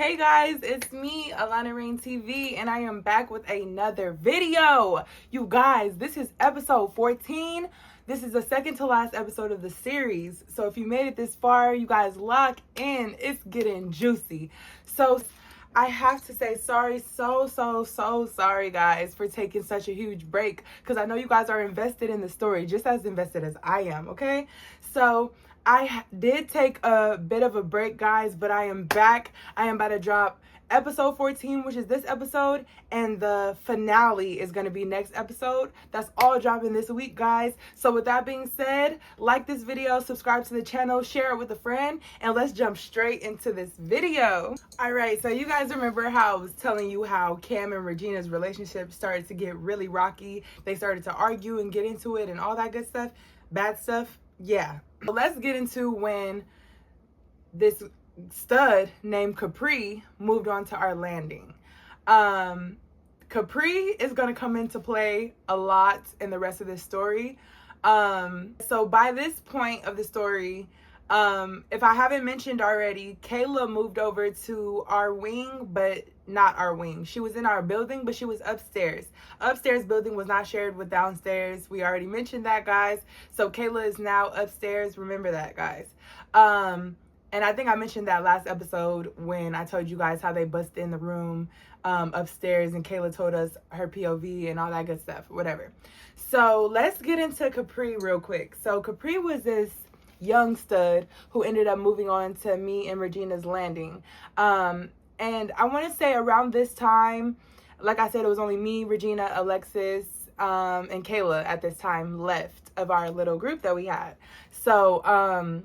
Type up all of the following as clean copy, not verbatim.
Hey guys, it's me, AlanaRaihnTV, and I am back with another video. You guys, this is episode 14. This is the second to last episode of the series. So if you made it this far, you guys lock in. It's getting juicy. So I have to say sorry, so sorry guys for taking such a huge break, because I know you guys are invested in the story, just as invested as I am, okay? So I did take a bit of a break, guys, but I am back. I am about to drop episode 14, which is this episode, and the finale is going to be next episode. That's all dropping this week, guys. So with that being said, like this video, subscribe to the channel, share it with a friend, and let's jump straight into this video. All right, so you guys remember how I was telling you how Cam and Regina's relationship started to get really rocky. They started to argue and get into it and all that good stuff, bad stuff. Yeah. So let's get into when this stud named Capri moved on to our landing. Capri is going to come into play a lot in the rest of this story. So by this point of the story, if I haven't mentioned already, Kayla moved over to our wing, but not our wing. She was in our building, but she was upstairs. Upstairs building was not shared with downstairs. We already mentioned that, guys. So Kayla is now upstairs. Remember that, guys. And I think I mentioned that last episode when I told you guys how they busted in the room upstairs, and Kayla told us her POV and all that good stuff, whatever. So let's get into Capri real quick. So Capri was this young stud who ended up moving on to me and Regina's landing. And I want to say around this time, like I said, it was only me, Regina, Alexis, and Kayla at this time left of our little group that we had. So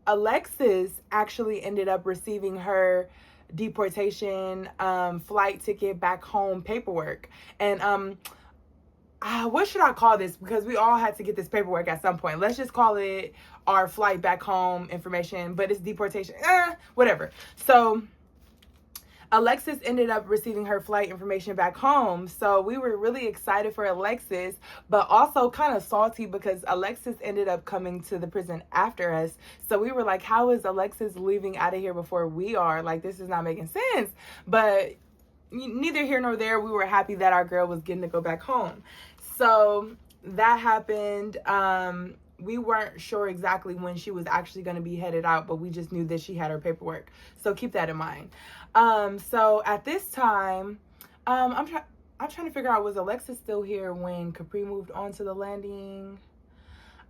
Alexis actually ended up receiving her deportation flight ticket back home paperwork. And what should I call this? Because we all had to get this paperwork at some point. Let's just call it our flight back home information, but it's deportation, whatever. So Alexis ended up receiving her flight information back home. So we were really excited for Alexis, but also kind of salty because Alexis ended up coming to the prison after us. So we were like, how is Alexis leaving out of here before we are? Like, this is not making sense. But neither here nor there. We were happy that our girl was getting to go back home. So that happened. We weren't sure exactly when she was actually going to be headed out, but we just knew that she had her paperwork. So keep that in mind. So at this time, I'm trying to figure out, was Alexis still here when Capri moved on to the landing?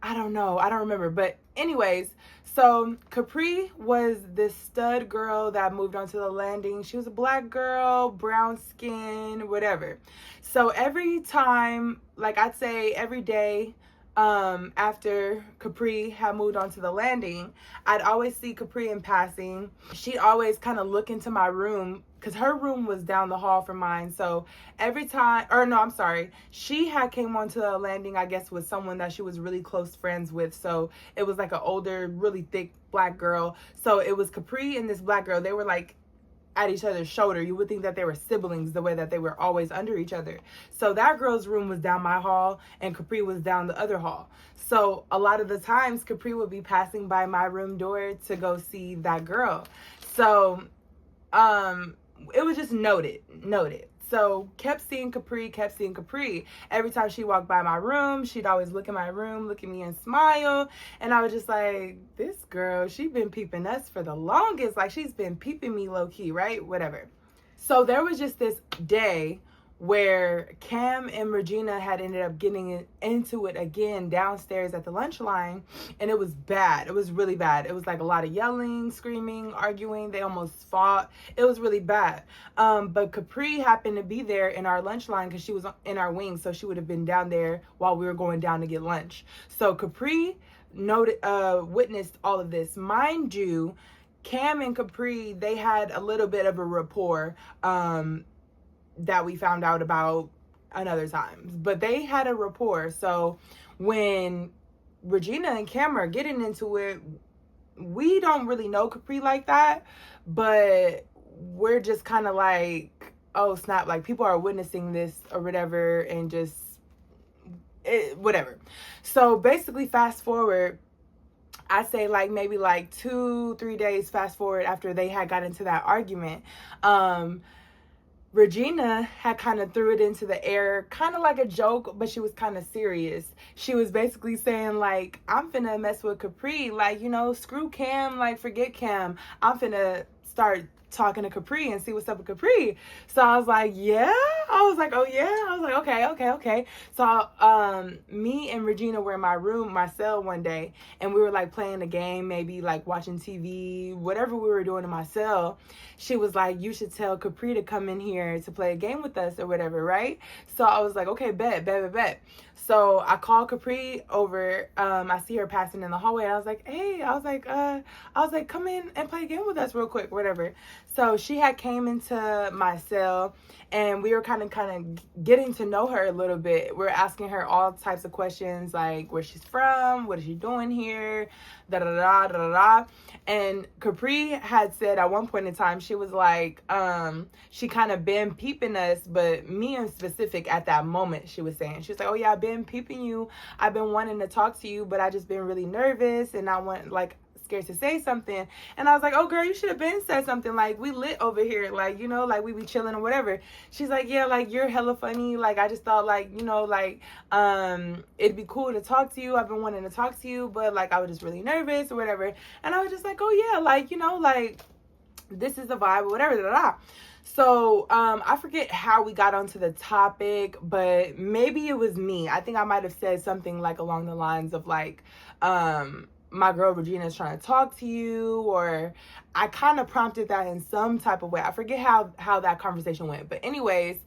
I don't know. I don't remember. But anyways, so Capri was this stud girl that moved onto the landing. She was a black girl, brown skin, whatever. So every time, like I'd say every day, after Capri had moved onto the landing, I'd always see Capri in passing. She'd always kind of look into my room, because her room was down the hall from mine. So every time, or no, I'm sorry, she had came onto the landing, I guess, with someone that she was really close friends with. So it was like an older, really thick black girl. So it was Capri and this black girl. They were like at each other's shoulder. You would think that they were siblings, the way that they were always under each other. So that girl's room was down my hall and Capri was down the other hall. So a lot of the times Capri would be passing by my room door to go see that girl. So it was just noted. So kept seeing Capri. Every time she walked by my room, she'd always look in my room, look at me and smile. And I was just like, this girl, she's been peeping us for the longest. Like, she's been peeping me low key, right? Whatever. So there was just this day where Cam and Regina had ended up getting into it again downstairs at the lunch line, and it was bad. It was really bad. It was like a lot of yelling, screaming, arguing. They almost fought. It was really bad. But Capri happened to be there in our lunch line because she was in our wing, so she would have been down there while we were going down to get lunch. So Capri witnessed all of this. Mind you, Cam and Capri, they had a little bit of a rapport that we found out about another times, but they had a rapport. So when Regina and Cam are getting into it, we don't really know Capri like that, but we're just kind of like, oh snap, like people are witnessing this or whatever, and just whatever. So basically, fast forward, I say like maybe like 2-3 days fast forward after they had got into that argument, Regina had kind of threw it into the air, kind of like a joke, but she was kind of serious. She was basically saying like, I'm finna mess with Capri, like, you know, screw Cam, like forget Cam. I'm finna start talking to Capri and see what's up with Capri. So I was like, yeah. I was like, oh yeah. I was like, okay. So me and Regina were in my cell one day, and we were like playing a game, maybe like watching TV, whatever we were doing in my cell. She was like, you should tell Capri to come in here to play a game with us or whatever, right? So I was like, okay, bet. So I called Capri over. I see her passing in the hallway. And I was like, hey, I was like, come in and play a game with us real quick, whatever. So she had came into my cell, and we were kind of getting to know her a little bit. We're asking her all types of questions, like where she's from, what is she doing here, da da da da da da. And Capri had said at one point in time, she was like, she kind of been peeping us, but me in specific at that moment, she was saying, she was like, oh yeah, I've been peeping you. I've been wanting to talk to you, but I just been really nervous, and I want like scared to say something. And I was like, oh girl, you should have been said something, like we lit over here, like, you know, like we be chilling or whatever. She's like, yeah, like you're hella funny, like I just thought like, you know, like it'd be cool to talk to you. I've been wanting to talk to you, but like I was just really nervous or whatever. And I was just like, oh yeah, like, you know, like this is the vibe or whatever, da, da, da. So I forget how we got onto the topic, but maybe it was me. I think I might have said something like along the lines of like, my girl Regina is trying to talk to you, or I kind of prompted that in some type of way. I forget how that conversation went, but anyways,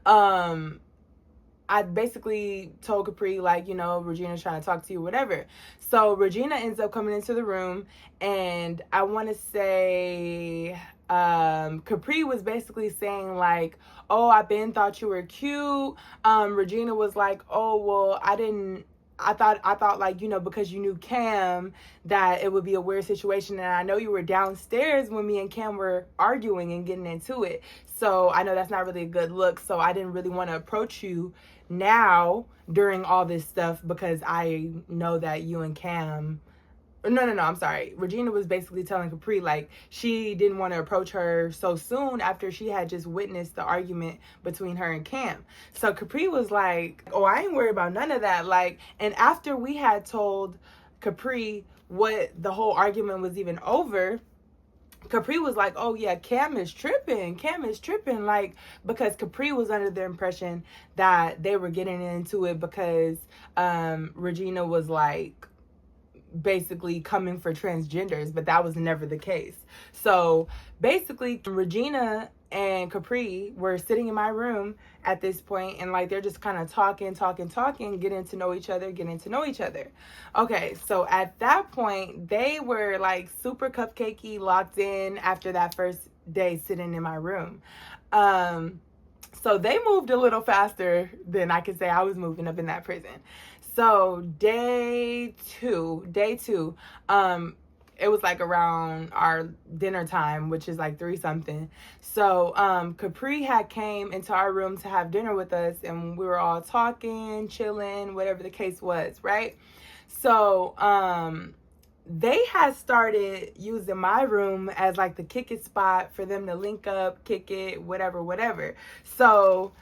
I basically told Capri, like, you know, Regina's trying to talk to you, whatever. So Regina ends up coming into the room, and I want to say Capri was basically saying like, oh, I been thought you were cute. Regina was like, oh, well, I thought like, you know, because you knew Cam, that it would be a weird situation. And I know you were downstairs when me and Cam were arguing and getting into it. So I know that's not really a good look. So I didn't really want to approach you now during all this stuff, because I know that you and Cam... No, I'm sorry. Regina was basically telling Capri like she didn't want to approach her so soon after she had just witnessed the argument between her and Cam. So Capri was like, oh, I ain't worried about none of that. Like, and after we had told Capri what the whole argument was even over, Capri was like, oh yeah, Cam is tripping, like, because Capri was under the impression that they were getting into it because Regina was like basically coming for transgenders, but that was never the case. So basically Regina and Capri were sitting in my room at this point, and like they're just kind of talking, getting to know each other. Okay, so at that point they were like super cupcakey, locked in after that first day sitting in my room. So they moved a little faster than I could say I was moving up in that prison. So day two, it was like around our dinner time, which is like 3 something. So Capri had came into our room to have dinner with us, and we were all talking, chilling, whatever the case was, right? So they had started using my room as like the kick it spot for them to link up, kick it, whatever. So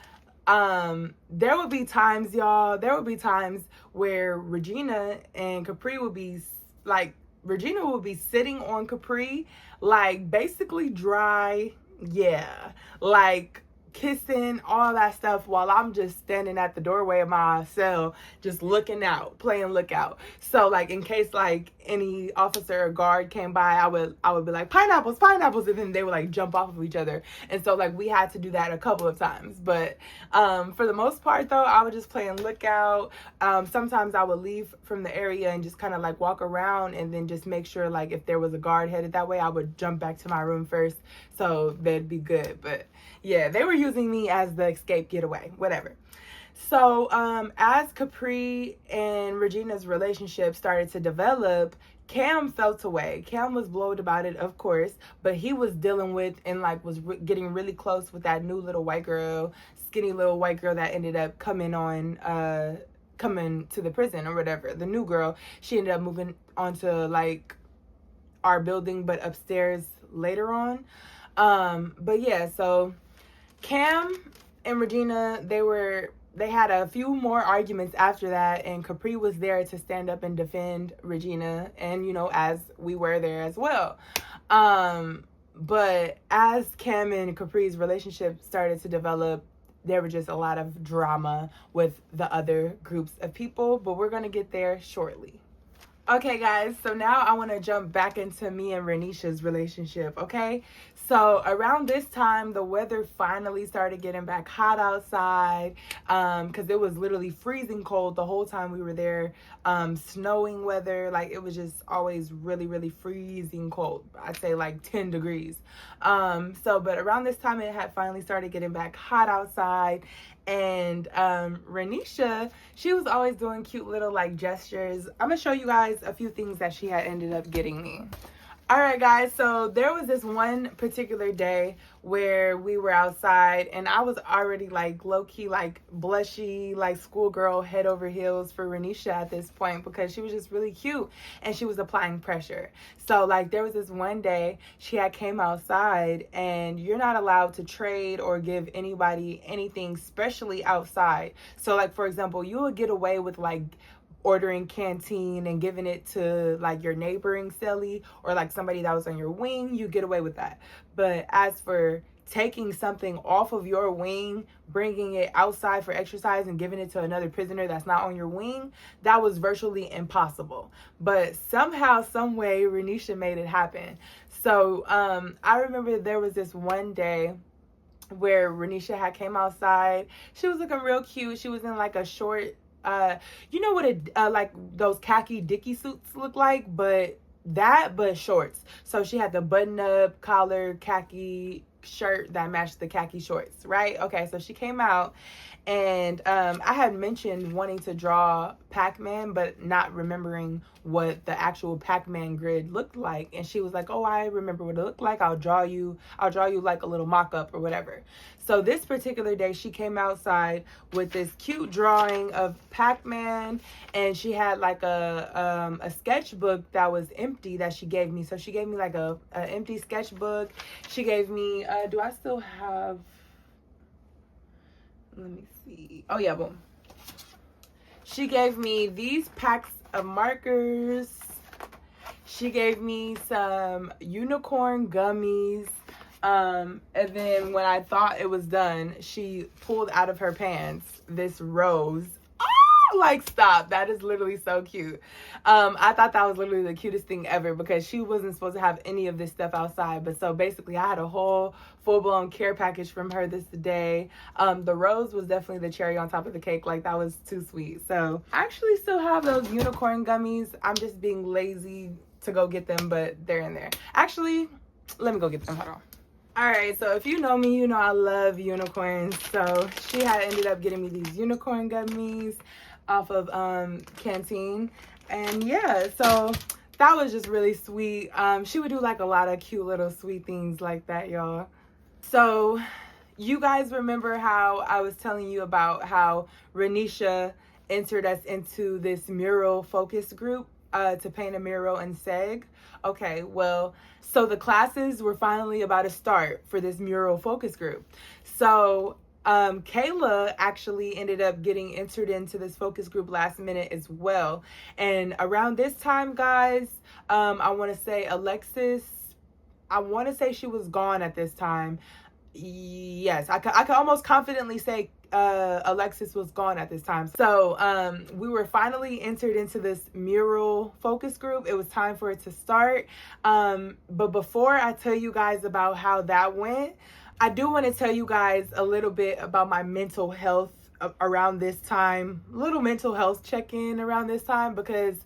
there would be times, y'all, where Regina and Capri would be like, Regina would be sitting on Capri, like basically dry, yeah, like kissing, all that stuff, while I'm just standing at the doorway of my cell, just looking out, playing lookout. So like in case like any officer or guard came by, I would be like, pineapples, and then they would like jump off of each other. And so like we had to do that a couple of times, but for the most part though, I was just playing lookout. Sometimes I would leave from the area and just kind of like walk around, and then just make sure like if there was a guard headed that way, I would jump back to my room first so they'd be good. But yeah, they were using me as the escape getaway, whatever. So as Capri and Regina's relationship started to develop, Cam felt away. Cam was blowed about it, of course, but he was dealing with and like was getting really close with that new little white girl, skinny little white girl that ended up coming coming to the prison or whatever. The new girl, she ended up moving onto like our building, but upstairs later on. But yeah, so Cam and Regina, they had a few more arguments after that, and Capri was there to stand up and defend Regina, and you know, as we were there as well. But as Cam and Capri's relationship started to develop, there was just a lot of drama with the other groups of people, but we're gonna get there shortly. Okay, guys, so now I want to jump back into me and Renisha's relationship, okay? So around this time, the weather finally started getting back hot outside, because it was literally freezing cold the whole time we were there, snowing weather. Like, it was just always really, really freezing cold. I'd say like 10 degrees. But around this time, it had finally started getting back hot outside. And Renisha, she was always doing cute little like gestures. I'm gonna show you guys a few things that she had ended up getting me. All right, guys, so there was this one particular day where we were outside, and I was already like low-key like blushy, like schoolgirl, head over heels for Renisha at this point, because she was just really cute and she was applying pressure. So like there was this one day she had came outside, and you're not allowed to trade or give anybody anything, especially outside. So like, for example, you would get away with like ordering canteen and giving it to like your neighboring celly or like somebody that was on your wing, you get away with that. But as for taking something off of your wing, bringing it outside for exercise and giving it to another prisoner that's not on your wing, that was virtually impossible. But somehow, some way, Renisha made it happen. So I remember there was this one day where Renisha had came outside. She was looking real cute. She was in like a short, you know what like those khaki dicky suits look like, but shorts. So she had the button up collar khaki shirt that matched the khaki shorts, right? Okay, so she came out, and I had mentioned wanting to draw Pac-Man, but not remembering what the actual Pac-Man grid looked like. And she was like, oh, I remember what it looked like. I'll draw you like a little mock-up or whatever. So this particular day, she came outside with this cute drawing of Pac-Man, and she had like a sketchbook that was empty that she gave me. So she gave me like a empty sketchbook. She gave me, do I still have, let me see. Oh yeah, boom. She gave me these packs of markers. She gave me some unicorn gummies. And then when I thought it was done, she pulled out of her pants this rose. Oh, like, stop. That is literally so cute. I thought that was literally the cutest thing ever, because she wasn't supposed to have any of this stuff outside. But so basically I had a whole full-blown care package from her this day. The rose was definitely the cherry on top of the cake. Like, that was too sweet. So I actually still have those unicorn gummies. I'm just being lazy to go get them, but they're in there. Actually, let me go get them. Hold on. All right, so if you know me, you know I love unicorns. So she had ended up getting me these unicorn gummies off of Canteen. And yeah, so that was just really sweet. She would do like a lot of cute little sweet things like that, y'all. So you guys remember how I was telling you about how Renisha entered us into this mural focus group to paint a mural in SEG? Okay, well, so the classes were finally about to start for this mural focus group. So Kayla actually ended up getting entered into this focus group last minute as well. And around this time, guys, I want to say Alexis, I want to say she was gone at this time. Yes, I could almost confidently say Alexis was gone at this time. So we were finally entered into this mural focus group. It was time for it to start. But before I tell you guys about how that went, I do want to tell you guys a little bit about my mental health around this time. Little mental health check-in around this time, because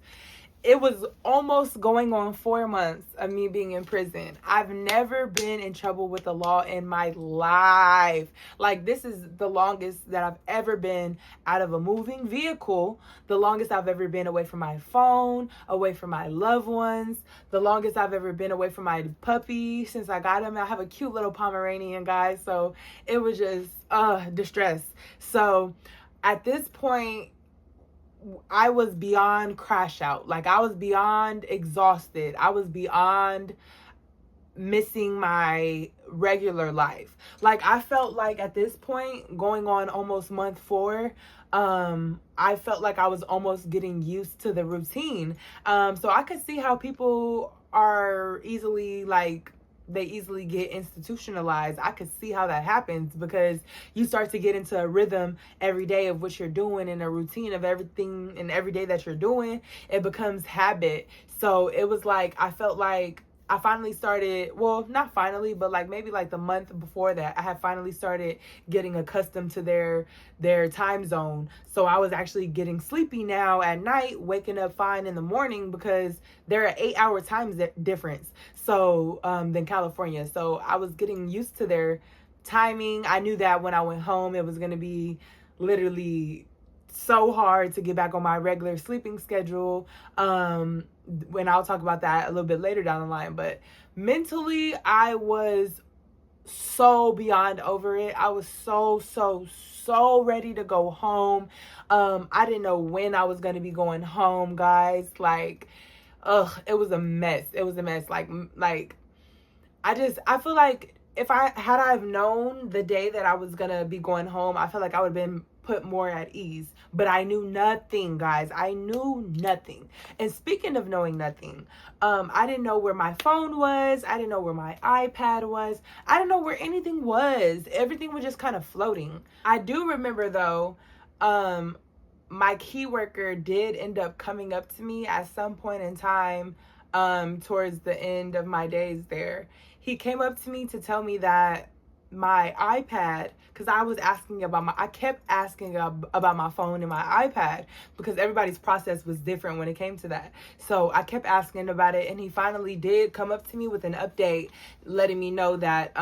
it was almost going on 4 months of me being in prison. I've never been in trouble with the law in my life. Like, this is the longest that I've ever been out of a moving vehicle. The longest I've ever been away from my phone, away from my loved ones. The longest I've ever been away from my puppy since I got him. I have a cute little Pomeranian, guys. So it was just distress. So at this point, I was beyond crash out. Like, I was beyond exhausted. I was beyond missing my regular life. Like, I felt like at this point, going on almost month 4, I felt like I was almost getting used to the routine. So I could see how people are easily like, they easily get institutionalized. I could see how that happens, because you start to get into a rhythm every day of what you're doing, and a routine of everything and every day that you're doing. It becomes habit. So it was like, I felt like I finally started, well, not finally, but like maybe like the month before that, I had finally started getting accustomed to their time zone. So I was actually getting sleepy now at night, waking up fine in the morning, because they're an 8-hour time difference. So than California. So I was getting used to their timing. I knew that when I went home, it was going to be literally so hard to get back on my regular sleeping schedule. When I'll talk about that a little bit later down the line. But mentally, I was so beyond over it. I was so ready to go home. I didn't know when I was going to be going home, guys. Like, it was a mess. It was a mess. Like I feel like if I've known the day that I was going to be going home, I feel like I would have been put more at ease. But I knew nothing, guys. I knew nothing. And speaking of knowing nothing, I didn't know where my phone was. I didn't know where my iPad was. I didn't know where anything was. Everything was just kind of floating. I do remember, though, my key worker did end up coming up to me at some point in time, towards the end of my days there. He came up to me to tell me that my iPad, because I kept asking about my phone and my iPad, because everybody's process was different when it came to that. So I kept asking about it, and he finally did come up to me with an update, letting me know that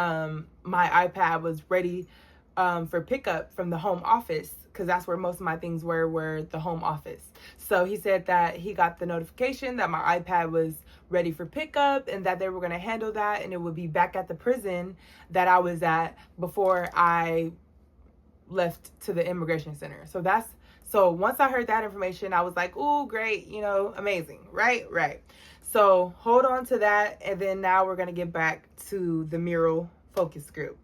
my iPad was ready for pickup from the home office, because that's where most of my things were the home office. So he said that he got the notification that my iPad was ready for pickup, and that they were going to handle that, and it would be back at the prison that I was at before I left to the immigration center. So once I heard that information, I was like, oh, great, amazing, right. So hold on to that, and then now we're going to get back to the mural focus group.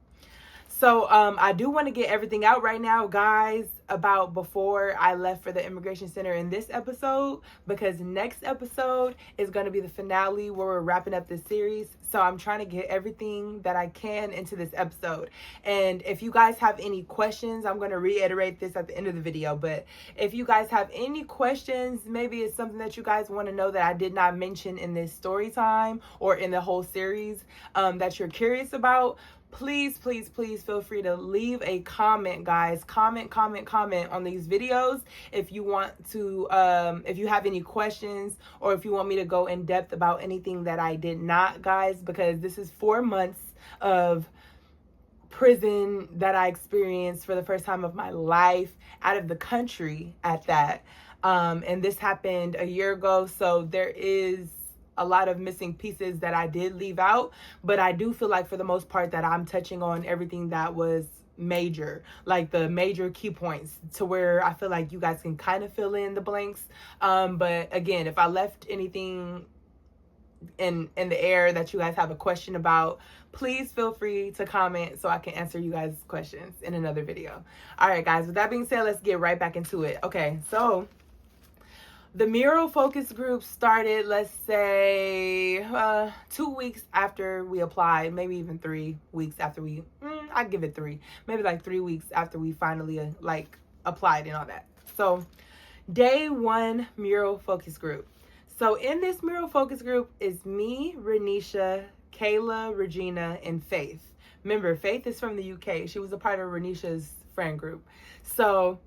So I do want to get everything out right now, guys, about before I left for the immigration center in this episode, because next episode is going to be the finale where we're wrapping up this series. So I'm trying to get everything that I can into this episode. And if you guys have any questions, I'm going to reiterate this at the end of the video. But if you guys have any questions, maybe it's something that you guys want to know that I did not mention in this story time or in the whole series that you're curious about, please feel free to leave a comment, guys. Comment on these videos if you want to, if you have any questions, or if you want me to go in depth about anything that I did not, guys, because this is 4 months of prison that I experienced for the first time of my life, out of the country at that. And this happened a year ago, so there is a lot of missing pieces that I did leave out, but I do feel like for the most part that I'm touching on everything that was major, like the major key points, to where I feel like you guys can kind of fill in the blanks. But again, if I left anything in the air that you guys have a question about, please feel free to comment so I can answer you guys' questions in another video. All right, guys, with that being said, let's get right back into it. Okay, so the mural focus group started, let's say, 2 weeks after we applied, maybe even 3 weeks after I'd give it 3, maybe like 3 weeks after we finally applied and all that. So day 1 mural focus group. So in this mural focus group is me, Renisha, Kayla, Regina, and Faith. Remember, Faith is from the UK. She was a part of Renisha's friend group. So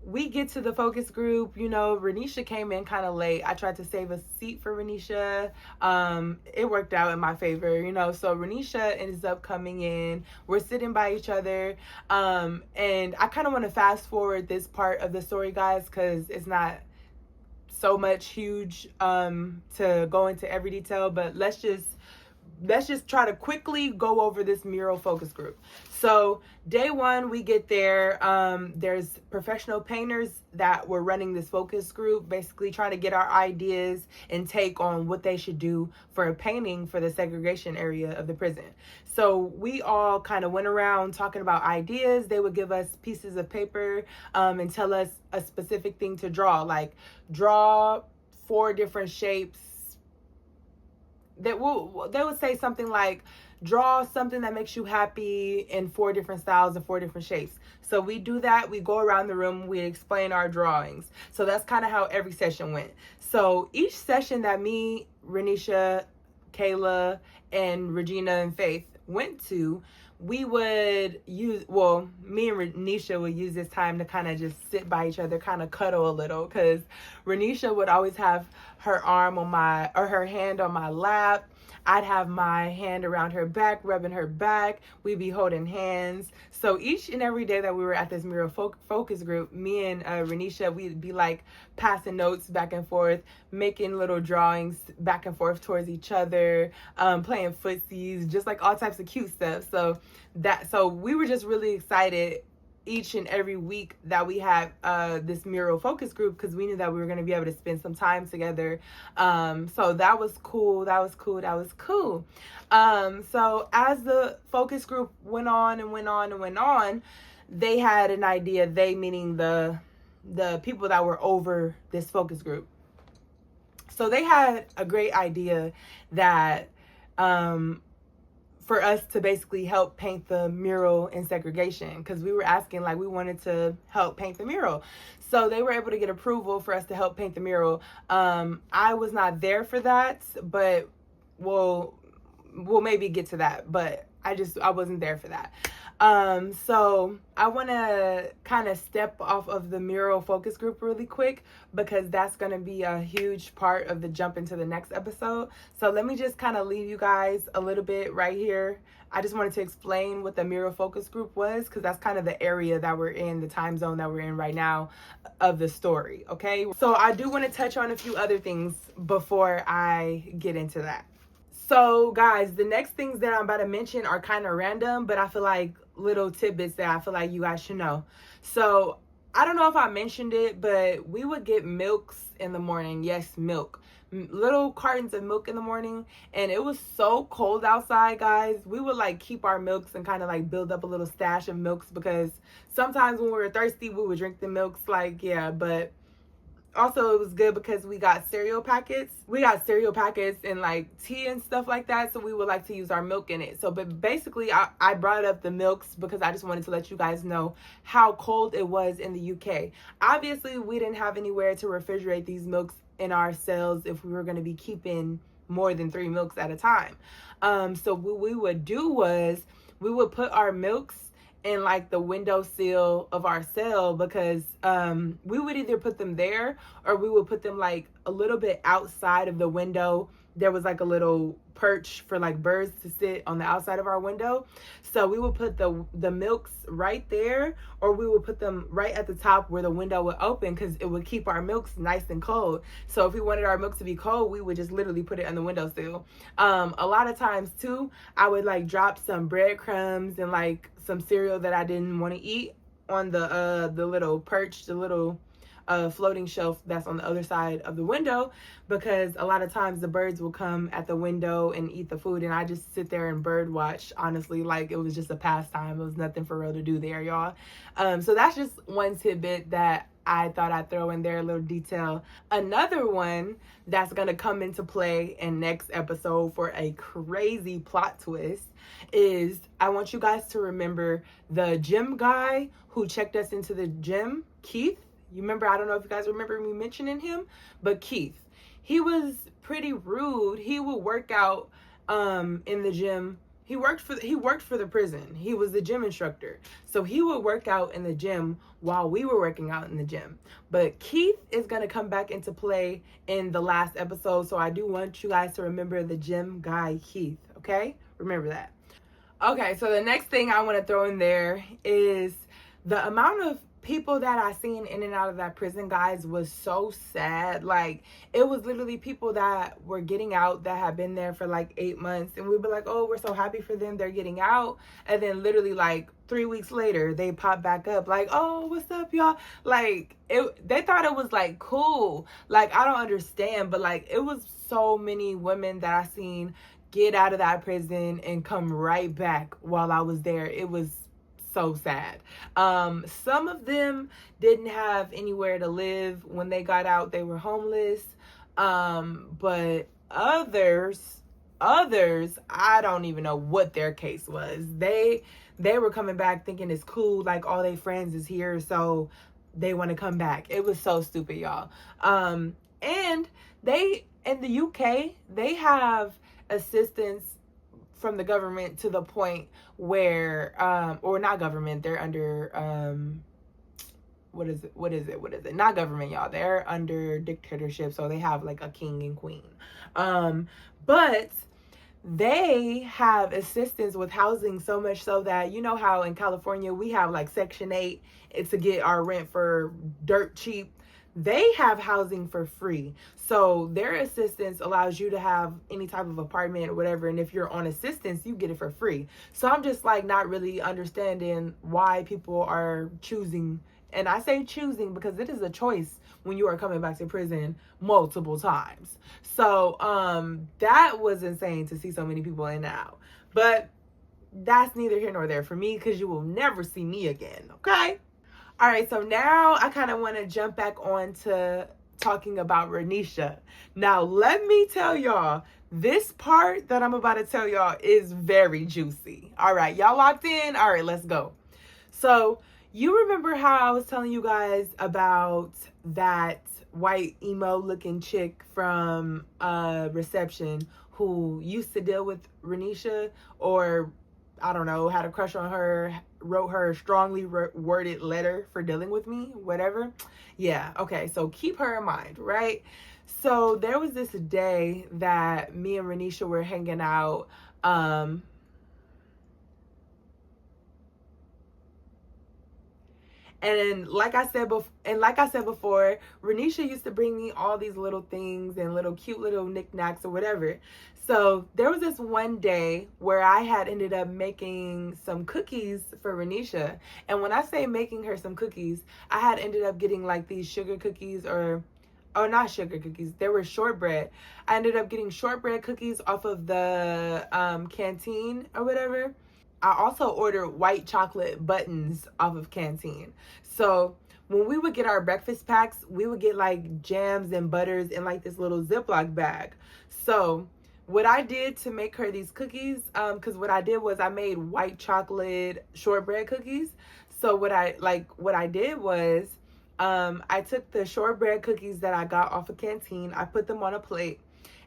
we get to the focus group, Renisha came in kind of late. I tried to save a seat for Renisha. It worked out in my favor, so Renisha ends up coming in. We're sitting by each other. And I kind of want to fast forward this part of the story, guys, because it's not so much huge to go into every detail, but let's just let's just try to quickly go over this mural focus group. So day one, we get there. There's professional painters that were running this focus group, basically trying to get our ideas and take on what they should do for a painting for the segregation area of the prison. So we all kind of went around talking about ideas. They would give us pieces of paper and tell us a specific thing to draw, like draw 4 different shapes. They would say something like, draw something that makes you happy in 4 different styles and 4 different shapes. So we do that. We go around the room. We explain our drawings. So that's kind of how every session went. So each session that me, Renisha, Kayla, and Regina and Faith went to, we would use, well, me and Renisha would use this time to kind of just sit by each other, kind of cuddle a little, because Renisha would always have her arm on my, or her hand on my lap. I'd have my hand around her back, rubbing her back. We'd be holding hands. So each and every day that we were at this mural focus group, me and Renisha, we'd be like passing notes back and forth, making little drawings back and forth towards each other, playing footsies, just like all types of cute stuff. So we were just really excited each and every week that we had this mural focus group, because we knew that we were going to be able to spend some time together. So that was cool. So as the focus group went on, they had an idea, they meaning the people that were over this focus group. So they had a great idea that for us to basically help paint the mural in segregation, because we were asking, like, we wanted to help paint the mural. So they were able to get approval for us to help paint the mural. I was not there for that, but we'll maybe get to that, but I wasn't there for that. So I want to kind of step off of the mural focus group really quick, because that's going to be a huge part of the jump into the next episode. So let me just kind of leave you guys a little bit right here. I just wanted to explain what the mural focus group was, because that's kind of the area that we're in, the time zone that we're in right now of the story. Okay. So I do want to touch on a few other things before I get into that. So guys, the next things that I'm about to mention are kind of random, but I feel like little tidbits that I feel like you guys should know. So I don't know if I mentioned it, but we would get milks in the morning. Yes, milk. Little cartons of milk in the morning. And it was so cold outside, guys. We would like keep our milks and kind of like build up a little stash of milks, because sometimes when we were thirsty, we would drink the milks. Like, yeah, but also it was good because we got cereal packets. We got cereal packets and like tea and stuff like that. So we would like to use our milk in it. So, but basically I brought up the milks because I just wanted to let you guys know how cold it was in the UK. Obviously, we didn't have anywhere to refrigerate these milks in our cells if we were going to be keeping more than 3 milks at a time. So what we would do was we would put our milks in like the windowsill of our cell, because we would either put them there or we would put them like a little bit outside of the window. There was like a little perch for like birds to sit on the outside of our window. So we would put the milks right there, or we would put them right at the top where the window would open, because it would keep our milks nice and cold. So if we wanted our milk to be cold, we would just literally put it on the windowsill. A lot of times too, I would like drop some breadcrumbs and like some cereal that I didn't want to eat on the little perch, the little floating shelf that's on the other side of the window, because a lot of times the birds will come at the window and eat the food, and I just sit there and bird watch. Honestly, like it was just a pastime. It was nothing for real to do there, y'all. So that's just one tidbit that I thought I'd throw in there, a little detail. Another one that's gonna come into play in next episode for a crazy plot twist is, I want you guys to remember the gym guy who checked us into the gym, Keith. You remember, I don't know if you guys remember me mentioning him, but Keith, he was pretty rude. He would work out in the gym. He worked for the prison. He was the gym instructor. So he would work out in the gym while we were working out in the gym. But Keith is going to come back into play in the last episode. So I do want you guys to remember the gym guy, Keith. Okay? Remember that. Okay, so the next thing I want to throw in there is the amount of people that I seen in and out of that prison, guys, was so sad. Like, it was literally people that were getting out that had been there for like 8 months, and we'd be like, oh, we're so happy for them, they're getting out. And then literally like 3 weeks later, they pop back up like, oh, what's up, y'all? Like, they thought it was like cool. Like, I don't understand, but like, it was so many women that I seen get out of that prison and come right back while I was there. It was so sad. Some of them didn't have anywhere to live when they got out. They were homeless. But others, I don't even know what their case was. They were coming back thinking it's cool, like all their friends is here, so they want to come back. It was so stupid, y'all. And they, in the UK, they have assistance from the government to the point where, or not government, they're under, what is it? Not government, y'all. They're under dictatorship, so they have like a king and queen. But they have assistance with housing, so much so that, you know how in California we have like Section 8 to get our rent for dirt cheap. They have housing for free. So their assistance allows you to have any type of apartment or whatever. And if you're on assistance, you get it for free. So I'm just like not really understanding why people are choosing. And I say choosing because it is a choice when you are coming back to prison multiple times. So that was insane to see so many people in and out. But that's neither here nor there for me, because you will never see me again. Okay? All right, so now I kind of want to jump back on to talking about Renisha. Now, let me tell y'all, this part that I'm about to tell y'all is very juicy. All right, y'all locked in? All right, let's go. So, you remember how I was telling you guys about that white emo looking chick from reception who used to deal with Renisha, or I don't know, had a crush on her, wrote her a strongly worded letter for dealing with me, whatever. Yeah, okay, so keep her in mind, right? So there was this day that me and Renisha were hanging out. And like I said before, Renisha used to bring me all these little things and little cute little knickknacks or whatever. So there was this one day where I had ended up making some cookies for Renisha. And when I say making her some cookies, I had ended up getting like these sugar cookies, or not sugar cookies, they were shortbread. I ended up getting shortbread cookies off of the canteen or whatever. I also ordered white chocolate buttons off of Canteen. So when we would get our breakfast packs, we would get like jams and butters in like this little Ziploc bag. So what I did to make her these cookies, because what I did was I made white chocolate shortbread cookies. So what I did was I took the shortbread cookies that I got off of Canteen, I put them on a plate.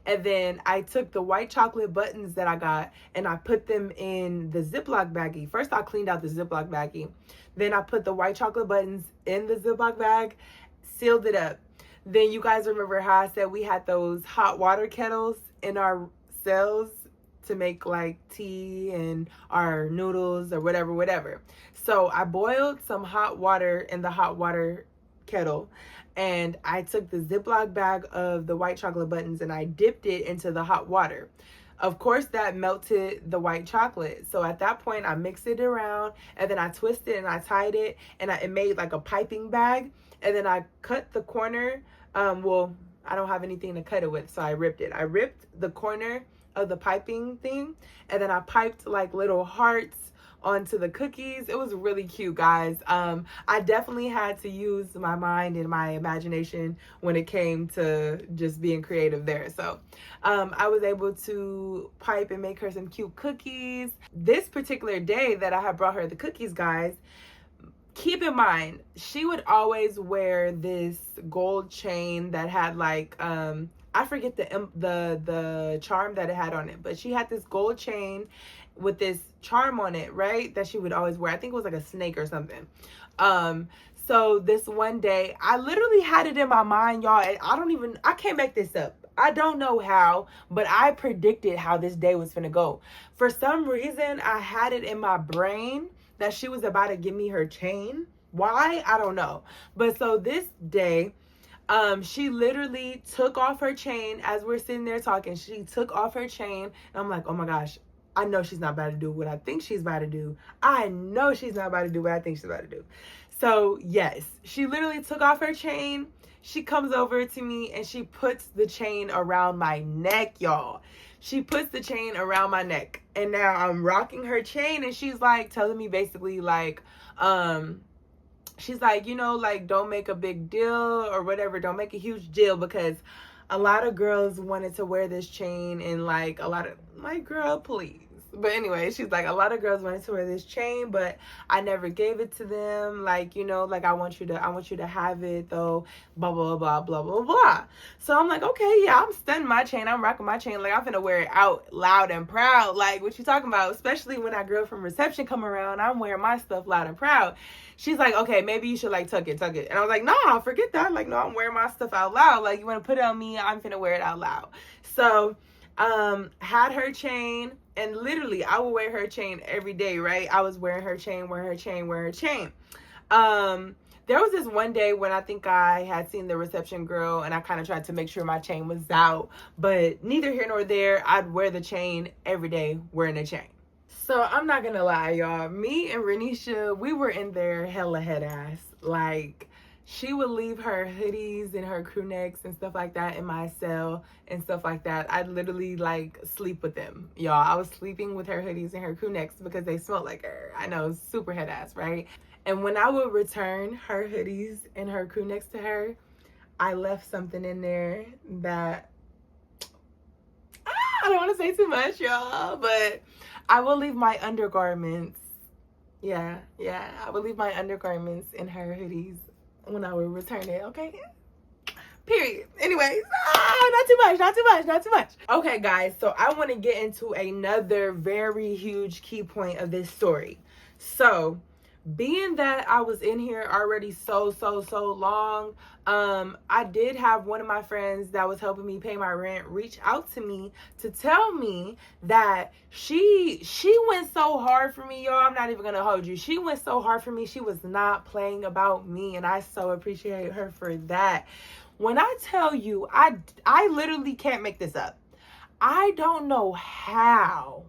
And then I took the white chocolate buttons that I got and I put them in the Ziploc baggie. First, I cleaned out the Ziploc baggie. Then I put the white chocolate buttons in the Ziploc bag, sealed it up. Then you guys remember how I said we had those hot water kettles in our cells to make like tea and our noodles or whatever. So I boiled some hot water in the hot water kettle. And I took the Ziploc bag of the white chocolate buttons and I dipped it into the hot water. Of course, that melted the white chocolate. So at that point, I mixed it around and then I twisted and I tied it and it made like a piping bag. And then I cut the corner. Well, I don't have anything to cut it with, so I ripped it. I ripped the corner of the piping thing and then I piped like little hearts onto the cookies. It was really cute, guys. I definitely had to use my mind and my imagination when it came to just being creative there. So I was able to pipe and make her some cute cookies. This particular day that I had brought her the cookies, guys, keep in mind, she would always wear this gold chain that had like I forget the charm that it had on it, but she had this gold chain with this charm on it, right? That she would always wear. I think it was like a snake or something. So this one day, I literally had it in my mind, y'all. And I can't make this up. I don't know how, but I predicted how this day was gonna go. For some reason, I had it in my brain that she was about to give me her chain. Why? I don't know. But so this day, she literally took off her chain as we're sitting there talking. She took off her chain, and I'm like, oh my gosh, I know she's not about to do what I think she's about to do. I know she's not about to do what I think she's about to do. So yes, she literally took off her chain. She comes over to me and she puts the chain around my neck, y'all. She puts the chain around my neck, and now I'm rocking her chain, and she's like telling me basically like, she's like, you know, like, don't make a big deal or whatever. Don't make a huge deal, because a lot of girls wanted to wear this chain, and like a lot of, like, girl, please. But anyway, she's like, a lot of girls wanted to wear this chain, but I never gave it to them. Like, you know, like, I want you to have it though, blah, blah, blah, blah, blah, blah. So I'm like, okay, yeah, I'm stunning my chain. I'm rocking my chain. Like, I'm finna wear it out loud and proud. Like, what you talking about? Especially when that girl from reception come around, I'm wearing my stuff loud and proud. She's like, okay, maybe you should like tuck it. And I was like, nah, forget that. Like, no, I'm wearing my stuff out loud. Like, you want to put it on me? I'm finna wear it out loud. So, had her chain, and literally I would wear her chain every day, right? I was wearing her chain. There was this one day when I think I had seen the reception girl, and I kind of tried to make sure my chain was out, but neither here nor there. I'd wear the chain every day, wearing a chain. So I'm not gonna lie, y'all. Me and Renisha, we were in there hella head ass. Like, she would leave her hoodies and her crew necks and stuff like that in my cell and stuff like that. I'd literally like sleep with them, y'all. I was sleeping with her hoodies and her crew necks because they smelled like her. I know, super head ass, right? And when I would return her hoodies and her crew necks to her, I left something in there that, I don't want to say too much, y'all, but I will leave my undergarments. Yeah, I will leave my undergarments in her hoodies when I will return it, okay? Period. Anyways, not too much. Okay, guys, so I want to get into another very huge key point of this story. So, being that I was in here already so long, I did have one of my friends that was helping me pay my rent reach out to me to tell me that she went so hard for me, y'all. I'm not even gonna hold you. She went so hard for me. She was not playing about me, and I so appreciate her for that. When I tell you, I literally can't make this up. I don't know how,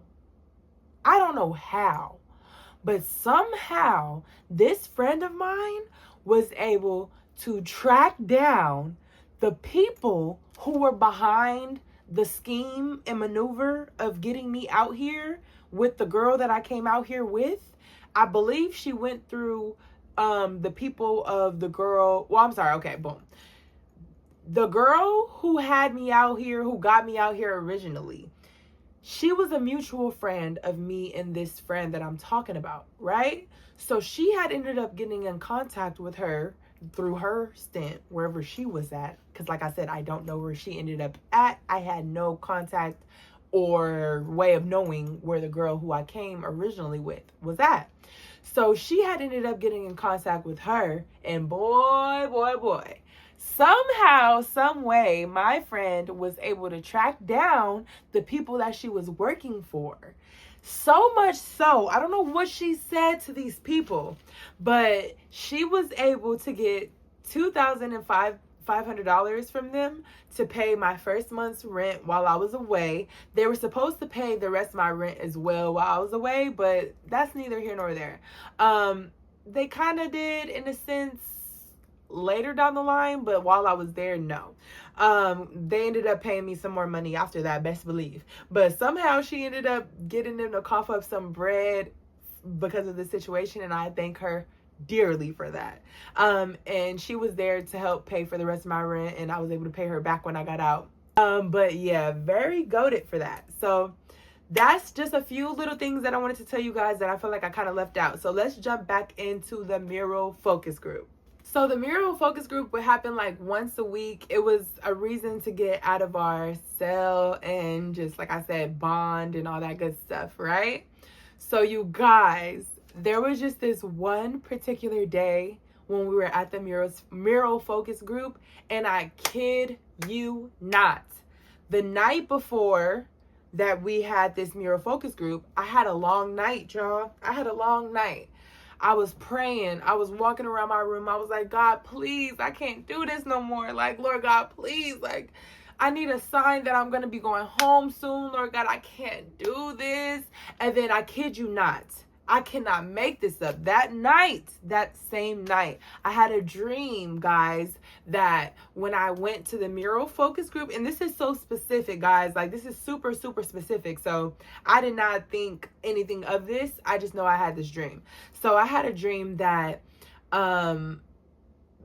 but somehow this friend of mine was able to track down the people who were behind the scheme and maneuver of getting me out here with the girl that I came out here with. I believe she went through the people of the girl. Well, I'm sorry. Okay, boom. The girl who had me out here, who got me out here originally, she was a mutual friend of me and this friend that I'm talking about, right? So she had ended up getting in contact with her through her stint, wherever she was at. Because like I said, I don't know where she ended up at. I had no contact or way of knowing where the girl who I came originally with was at. So she had ended up getting in contact with her, and boy, somehow, some way, my friend was able to track down the people that she was working for. So much so, I don't know what she said to these people, but she was able to get $2,500 from them to pay my first month's rent while I was away. They were supposed to pay the rest of my rent as well while I was away, but that's neither here nor there. They kind of did, in a sense, later down the line, but while I was there, no. They ended up paying me some more money after that, best believe. But somehow she ended up getting them to cough up some bread because of the situation, and I thank her dearly for that. And she was there to help pay for the rest of my rent, and I was able to pay her back when I got out. But yeah, very goated for that. So that's just a few little things that I wanted to tell you guys that I feel like I kind of left out. So let's jump back into the mural focus group. So the mural focus group would happen like once a week. It was a reason to get out of our cell and just, like I said, bond and all that good stuff, right? So you guys, there was just this one particular day when we were at the mural focus group, and I kid you not, the night before that we had this mural focus group, I had a long night, y'all. I had a long night. I was praying. I was walking around my room. I was like, God, please, I can't do this no more. Like, Lord God, please, like, I need a sign that I'm going to be going home soon. Lord God, I can't do this. And then I kid you not, I cannot make this up. That night, that same night, I had a dream, guys, that when I went to the mural focus group, and this is so specific, guys, like this is super, super specific. So I did not think anything of this. I just know I had this dream. So I had a dream that,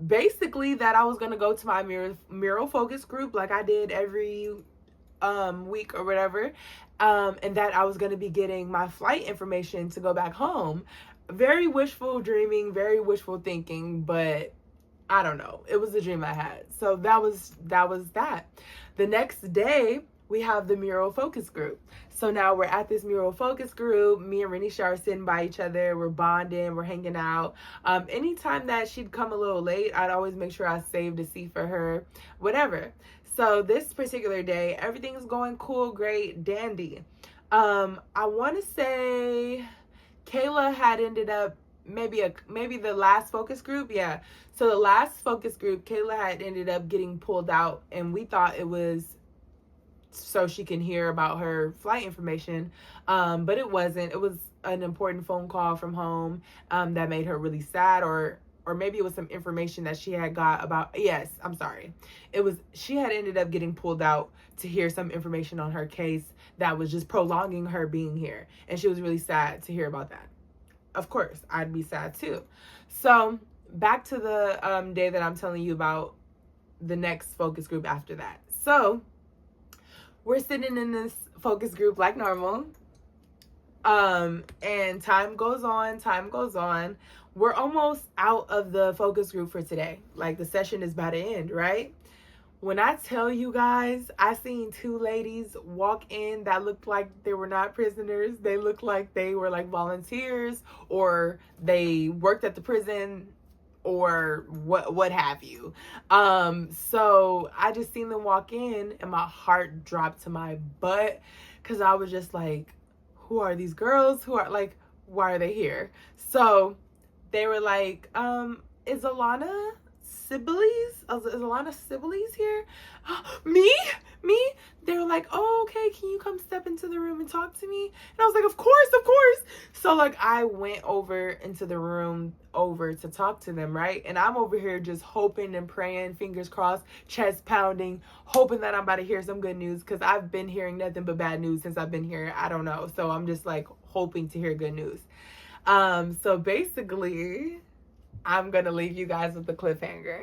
basically that I was going to go to my mural focus group like I did every week or whatever. And that I was going to be getting my flight information to go back home. Very wishful dreaming, very wishful thinking, but I don't know. It was a dream I had. So that was that. The next day, we have the mural focus group. So now we're at this mural focus group. Me and Renisha are sitting by each other. We're bonding. We're hanging out. Anytime that she'd come a little late, I'd always make sure I saved a seat for her, whatever. So this particular day, everything's going cool, great, dandy. I want to say Kayla had ended up maybe the last focus group. Yeah. So the last focus group, Kayla had ended up getting pulled out, and we thought it was so she can hear about her flight information. But it wasn't. It was an important phone call from home that made her really sad, or maybe it was some information that she had got about, yes, I'm sorry. She had ended up getting pulled out to hear some information on her case that was just prolonging her being here. And she was really sad to hear about that. Of course, I'd be sad too. So back to the day that I'm telling you about, the next focus group after that. So we're sitting in this focus group like normal. And time goes on. We're almost out of the focus group for today. Like, the session is about to end, right? When I tell you guys, I seen two ladies walk in that looked like they were not prisoners. They looked like they were like volunteers, or they worked at the prison, or what have you. So I just seen them walk in, and my heart dropped to my butt, because I was just like, who are these girls? Why are they here? So they were like, is Alana Sibley's here? Me? They were like, oh, okay, can you come step into the room and talk to me? And I was like, of course. So like, I went over into the room to talk to them, right? And I'm over here just hoping and praying, fingers crossed, chest pounding, hoping that I'm about to hear some good news, because I've been hearing nothing but bad news since I've been here. I don't know. So I'm just like hoping to hear good news. So basically, I'm gonna leave you guys with the cliffhanger.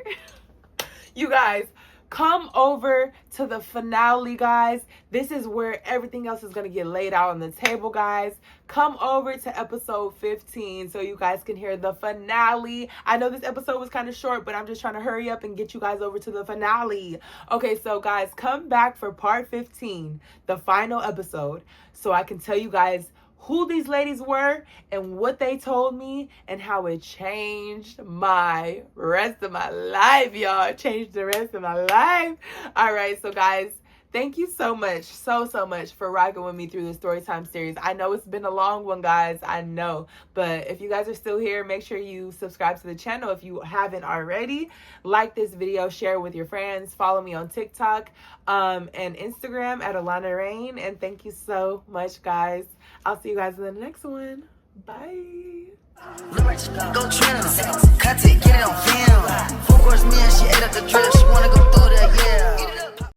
You guys, come over to the finale, guys. This is where everything else is gonna get laid out on the table, guys. Come over to episode 15 so you guys can hear the finale. I know this episode was kind of short, but I'm just trying to hurry up and get you guys over to the finale. Okay, so guys, come back for part 15, the final episode, so I can tell you guys who these ladies were and what they told me, and how it changed my rest of my life, y'all. It changed the rest of my life. All right, so guys, thank you so much, so much for rocking with me through the Storytime series. I know it's been a long one, guys, I know. But if you guys are still here, make sure you subscribe to the channel if you haven't already. Like this video, share it with your friends. Follow me on TikTok and Instagram at AlanaRain. And thank you so much, guys. I'll see you guys in the next one. Bye. Go trend, cut it, get it on film. 4 course meal, she ate up the drip. She wanna go through that, yeah.